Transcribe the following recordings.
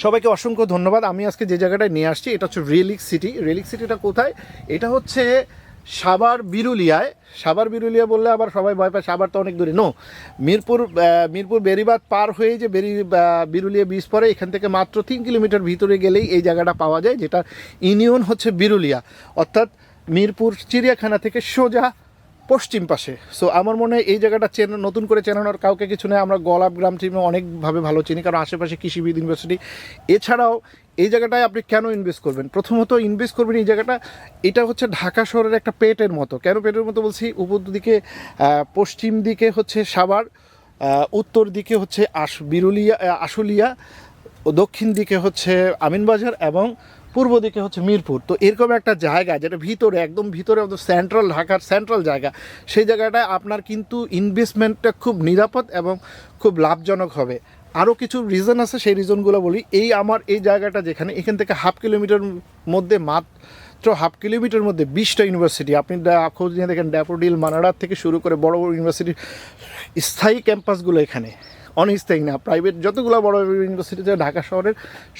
সবাইকে অসংখ্য ধন্যবাদ। আমি আজকে যে জায়গাটায় নিয়ে আসছি এটা হচ্ছে রেলিক সিটি। রেলিক সিটিটা কোথায়? এটা হচ্ছে সাভার বিরুলিয়ায়। সাভার বিরুলিয়া বললে আবার সবাই ভয় পায়, সাভার তো অনেক দূরে। নো, মিরপুর বেড়িবাঁধ পার হয়ে যে বিরুলিয়া ব্রিজ পরে, এখান থেকে মাত্র 3 কিলোমিটার ভিতরে গেলেই এই জায়গাটা পাওয়া যায়, যেটা ইউনিয়ন হচ্ছে বিরুলিয়া, অর্থাৎ মিরপুর চিড়িয়াখানা থেকে সোজা পশ্চিম পাশে। সো আমার মনে হয় এই জায়গাটা নতুন করে চেনানোর কাউকে কিছু নেই। আমরা গোলাপ গ্রাম টিমে অনেকভাবে ভালো চিনি, কারণ আশেপাশে কৃষিবিদ ইউনিভার্সিটি। এছাড়াও এই জায়গাটায় আপনি কেন ইনভেস্ট করবেন? প্রথমত ইনভেস্ট করবেন এই জায়গাটা, এটা হচ্ছে ঢাকা শহরের একটা পেটের মতো। কেন পেটের মতো বলছি? উপর দিকে পশ্চিম দিকে হচ্ছে সাভার, উত্তর দিকে হচ্ছে আশুলিয়া, ও দক্ষিণ দিকে হচ্ছে আমিনবাজার, এবং পূর্ব দিকে হচ্ছে মিরপুর। তো এরকম একটা জায়গা যেটা ভিতরে, একদম ভিতরে, সেন্ট্রাল, ঢাকার সেন্ট্রাল জায়গা, সেই জায়গাটায় আপনার কিন্তু ইনভেস্টমেন্টটা খুব নিরাপদ এবং খুব লাভজনক হবে। আরও কিছু রিজন আছে, সেই রিজনগুলো বলি। এই জায়গাটা যেখানে, এখান থেকে হাফ কিলোমিটার মধ্যে, মাত্র হাফ কিলোমিটার মধ্যে 20টা ইউনিভার্সিটি। আপনি খোঁজ নিয়ে দেখেন, ড্যাফোডিল, মানারার থেকে শুরু করে বড় বড় ইউনিভার্সিটির স্থায়ী ক্যাম্পাসগুলো এখানে, অনস্থায়ী না, প্রাইভেট যতগুলো বড় ইউনিভার্সিটিতে ঢাকা শহরের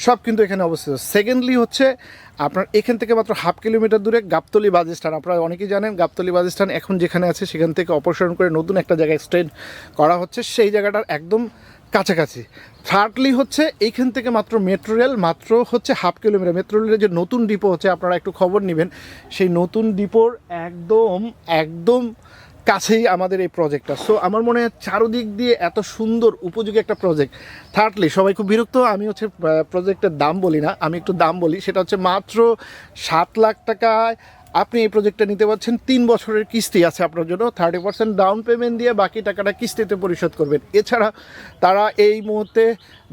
সব কিন্তু এখানে অবস্থিত। সেকেন্ডলি হচ্ছে আপনার এখান থেকে মাত্র হাফ কিলোমিটার দূরে গাবতলী বাস স্ট্যান্ড। আপনারা অনেকেই জানেন গাবতলী বাস স্ট্যান্ড এখন যেখানে আছে সেখান থেকে অপসারণ করে নতুন একটা জায়গায় এক্সটেন্ড করা হচ্ছে, সেই জায়গাটার একদম কাছাকাছি। থার্ডলি হচ্ছে এইখান থেকে মাত্র মেট্রো রেল, মাত্র হচ্ছে হাফ কিলোমিটার। মেট্রো রেলের যে নতুন ডিপো হচ্ছে, আপনারা একটু খবর নেবেন, সেই নতুন ডিপোর একদম কাছেই আমাদের এই প্রজেক্টটা। সো আমার মনে হয় চারদিক দিয়ে এত সুন্দর উপযোগী একটা প্রজেক্ট। থার্ডলি সবাই খুব বিরক্ত, আমি হচ্ছে প্রজেক্টের দাম বলি না, আমি একটু দাম বলি। সেটা হচ্ছে মাত্র 7 লাখ টাকায় আপনি এই প্রজেক্টটা নিতে পারছেন। 3 বছরের কিস্তি আছে আপনার জন্য। 30% ডাউন পেমেন্ট দিয়ে বাকি টাকাটা কিস্তিতে পরিশোধ করবেন। এছাড়া তারা এই মুহূর্তে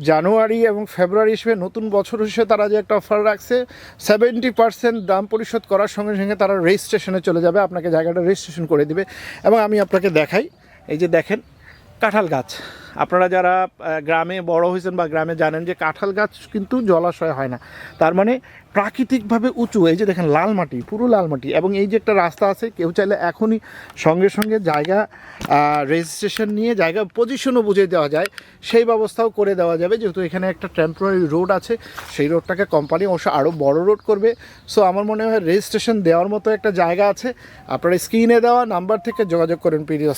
জানুয়ারি এবং ফেব্রুয়ারি হিসেবে, নতুন বছর হিসেবে তারা যে একটা অফার রাখছে, 70% দাম পরিশোধ করার সঙ্গে সঙ্গে তারা রেজিস্ট্রেশনে চলে যাবে, আপনাকে জায়গাটা রেজিস্ট্রেশন করে দিবে। এবং আমি আপনাকে দেখাই, এই যে দেখেন কাঁঠাল গাছ। আপনারা যারা গ্রামে বড় হয়েছেন বা গ্রামে জানেন যে কাঁঠাল গাছ কিন্তু জলাশয় হয় না, তার মানে প্রাকৃতিকভাবে উঁচু। এই যে দেখেন লাল মাটি, পুরো লাল মাটি। এবং এই যে একটা রাস্তা আছে, কেউ চাইলে এখনই সঙ্গে সঙ্গে জায়গা রেজিস্ট্রেশন নিয়ে জায়গা পজিশনও বুঝে দেওয়া যায়, সেই ব্যবস্থাও করে দেওয়া যাবে। যেহেতু এখানে একটা টেম্পোরারি রোড আছে, সেই রোডটাকে কোম্পানি অবশ্য আরও বড় রোড করবে। সো আমার মনে হয় রেজিস্ট্রেশন দেওয়ার মতো একটা জায়গা আছে। আপনারা স্ক্রিনে দেওয়া নাম্বার থেকে যোগাযোগ করেন প্রিয়।